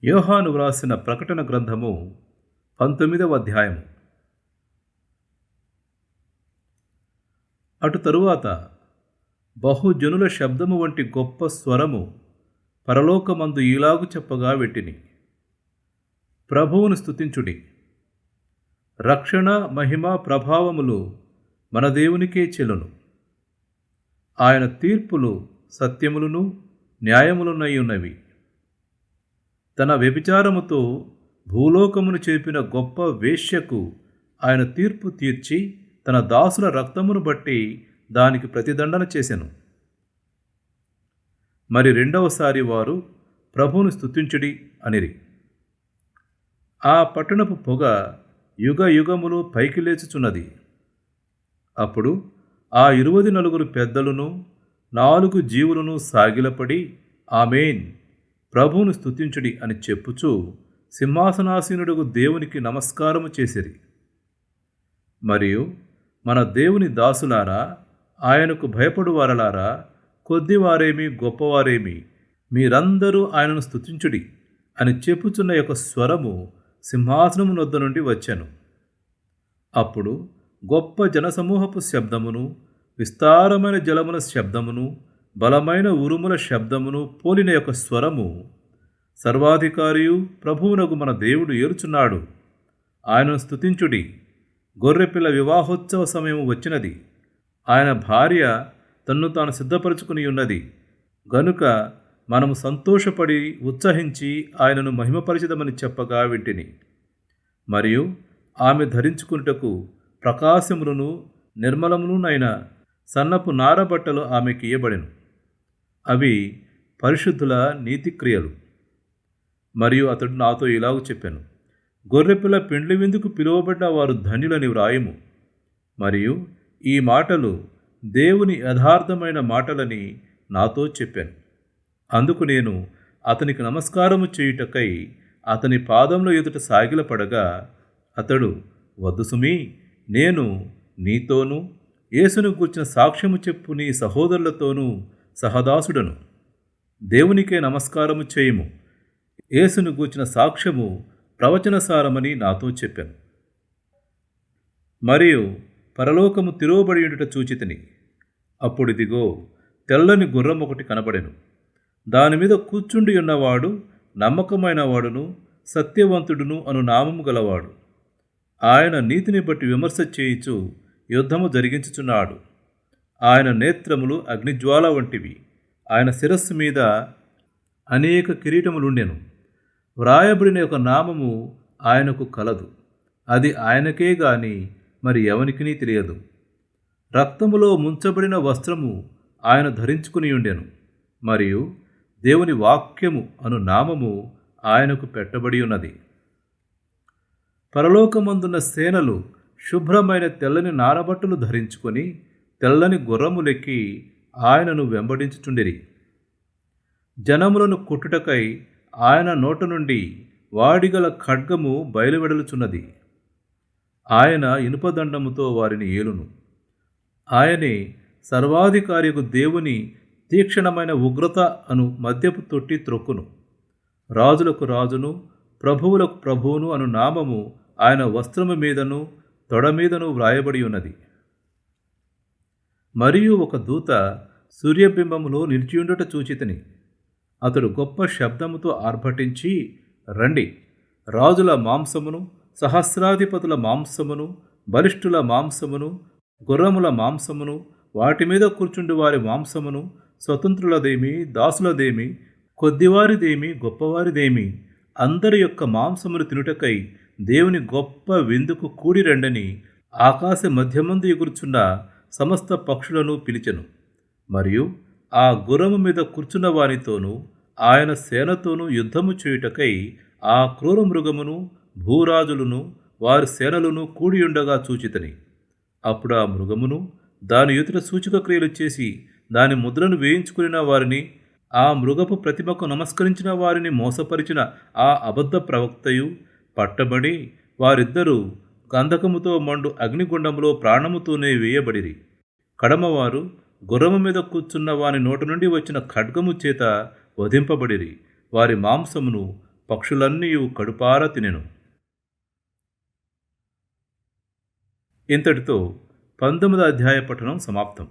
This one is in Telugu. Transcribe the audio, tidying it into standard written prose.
యోహాను వ్రాసిన ప్రకటన గ్రంథము 19వ అధ్యాయము. అటు తరువాత బహుజనుల శబ్దము వంటి గొప్ప స్వరము పరలోకమందు ఈలాగు చెప్పగా వెట్టిని. ప్రభువును స్తుతించుడి, రక్షణ మహిమ ప్రభావములు మన దేవునికే చెలును. ఆయన తీర్పులు సత్యములను న్యాయములునై ఉన్నవి. తన వ్యభిచారముతో భూలోకమును చేపిన గొప్ప వేశ్యకు ఆయన తీర్పు తీర్చి తన దాసుల రక్తమును బట్టి దానికి ప్రతిదండన చేసెను. మరి రెండవసారి వారు ప్రభువును స్తుతించుడి అనిరి. ఆ పట్టణపు పొగ యుగ యుగములు పైకి లేచుచున్నది. అప్పుడు ఆ 24 పెద్దలును 4 జీవులను సాగిలపడి ఆమేన్, ప్రభువును స్తుతించుడి అని చెప్పుచూ సింహాసనాసీనుడుగు దేవునికి నమస్కారము చేసిరి. మరియు మన దేవుని దాసులారా, ఆయనకు భయపడువారలారా, కొద్దివారేమి గొప్పవారేమి, మీరందరూ ఆయనను స్తుతించుడి అని చెప్పుచున్న యొక్క స్వరము సింహాసనము నొద్ద నుండి వచ్చెను. అప్పుడు గొప్ప జనసమూహపు శబ్దమును, విస్తారమైన జలముల శబ్దమును, బలమైన ఉరుముల శబ్దమును పోలిన యొక్క స్వరము, సర్వాధికారియు ప్రభువునగు మన దేవుడు ఏలుచున్నాడు, ఆయనను స్తుతించుడి, గొర్రెపిల్ల వివాహోత్సవ సమయం వచ్చినది, ఆయన భార్య తన్ను తాను సిద్ధపరచుకుని ఉన్నది గనుక మనము సంతోషపడి ఉత్సహించి ఆయనను మహిమపరిచిదమని చెప్పగా వింటిని. మరియు ఆమె ధరించుకున్నటకు ప్రకాశములను నిర్మలమునునైన సన్నపు నారబట్టలు ఆమెకి ఇయ్యబడెను. అవి పరిశుద్ధుల నీతిక్రియలు. మరియు అతడు నాతో ఇలాగ చెప్పాను, గొర్రెపిల్ల పెండ్లి విందుకు పిలువబడిన వారు ధన్యులని వ్రాయము. మరియు ఈ మాటలు దేవుని యథార్థమైన మాటలని నాతో చెప్పాను. అందుకు నేను అతనికి నమస్కారము చేయుటకై అతని పాదముల ఎదుట సాగిలపడగా అతడు, వద్దు సుమీ, నేను నీతోనూ యేసును గూర్చిన సాక్ష్యము చెప్పు నీ సహోదరులతోనూ సహదాసుడను. దేవునికే నమస్కారము చేయుము. యేసును గూర్చిన సాక్ష్యము ప్రవచనసారమని నాతో చెప్పాను. మరియు పరలోకము తిరోబడి ఉండుట చూచితిని. అప్పుడిదిగో, తెల్లని గుర్రం ఒకటి కనబడెను. దానిమీద కూర్చుండి ఉన్నవాడు నమ్మకమైన వాడును సత్యవంతుడును అను నామము గలవాడు. ఆయన నీతిని బట్టి విమర్శ చేయుచు యుద్ధము జరిగించుచున్నాడు. ఆయన నేత్రములు అగ్నిజ్వాల వంటివి. ఆయన శిరస్సు మీద అనేక కిరీటములుండెను. వ్రాయబడిన ఒక నామము ఆయనకు కలదు. అది ఆయనకే గాని మరి ఎవనికినీ తెలియదు. రక్తములో ముంచబడిన వస్త్రము ఆయన ధరించుకుని ఉండెను. మరియు దేవుని వాక్యము అను నామము ఆయనకు పెట్టబడి ఉన్నది. పరలోకమందున్న సేనలు శుభ్రమైన తెల్లని నారబట్టలు ధరించుకొని తెల్లని గుర్రములెక్కి ఆయనను వెంబడించుచుండిరి. జనములను కొట్టుటకై ఆయన నోట నుండి వాడిగల ఖడ్గము బయలువెడలుచున్నది. ఆయన ఇనుపదండముతో వారిని ఏలును. ఆయనే సర్వాధికారియకు దేవుని తీక్షణమైన ఉగ్రత అను మద్యపు తొట్టి త్రొక్కును. రాజులకు రాజును ప్రభువులకు ప్రభువును అను నామము ఆయన వస్త్రము మీదను తొడ మీదను వ్రాయబడి ఉన్నది. మరియు ఒక దూత సూర్యబింబములో నిలిచియుండుట చూచితిని. అతడు గొప్ప శబ్దముతో ఆర్భటించి, రండి, రాజుల మాంసమును, సహస్రాధిపతుల మాంసమును, బలిష్ఠుల మాంసమును, గుర్రముల మాంసమును, వాటి మీద కూర్చుండి వారి మాంసమును, స్వతంత్రులదేమి దాసులదేమి, కొద్దివారిదేమి గొప్పవారిదేమి, అందరి యొక్క మాంసమును తినుటకై దేవుని గొప్ప విందుకు కూడి రండని ఆకాశ మధ్యమందు ఎగురుచున్న సమస్త పక్షులను పిలిచెను. మరియు ఆ గుర్రము మీద కూర్చున్న వానితోనూ ఆయన సేనతోనూ యుద్ధము చేయుటకై ఆ క్రూర మృగమును భూరాజులను వారి సేనలను కూడియుండగా చూచితని. అప్పుడు ఆ మృగమును దాని ఎదుట సూచక క్రియలు చేసి దాని ముద్రను వేయించుకున్న వారిని, ఆ మృగపు ప్రతిమకు నమస్కరించిన వారిని మోసపరిచిన ఆ అబద్ధ ప్రవక్తయు పట్టబడి వారిద్దరూ గంధకముతో మండు అగ్నిగుండములో ప్రాణముతోనే వేయబడిరి. కడమవారు గుర్రము మీద కూర్చున్న వాని నోటి నుండి వచ్చిన ఖడ్గము చేత వధింపబడిరి. వారి మాంసమును పక్షులన్నీ కడుపార తినెను. ఇంతటితో 19వ అధ్యాయ పఠనం సమాప్తం.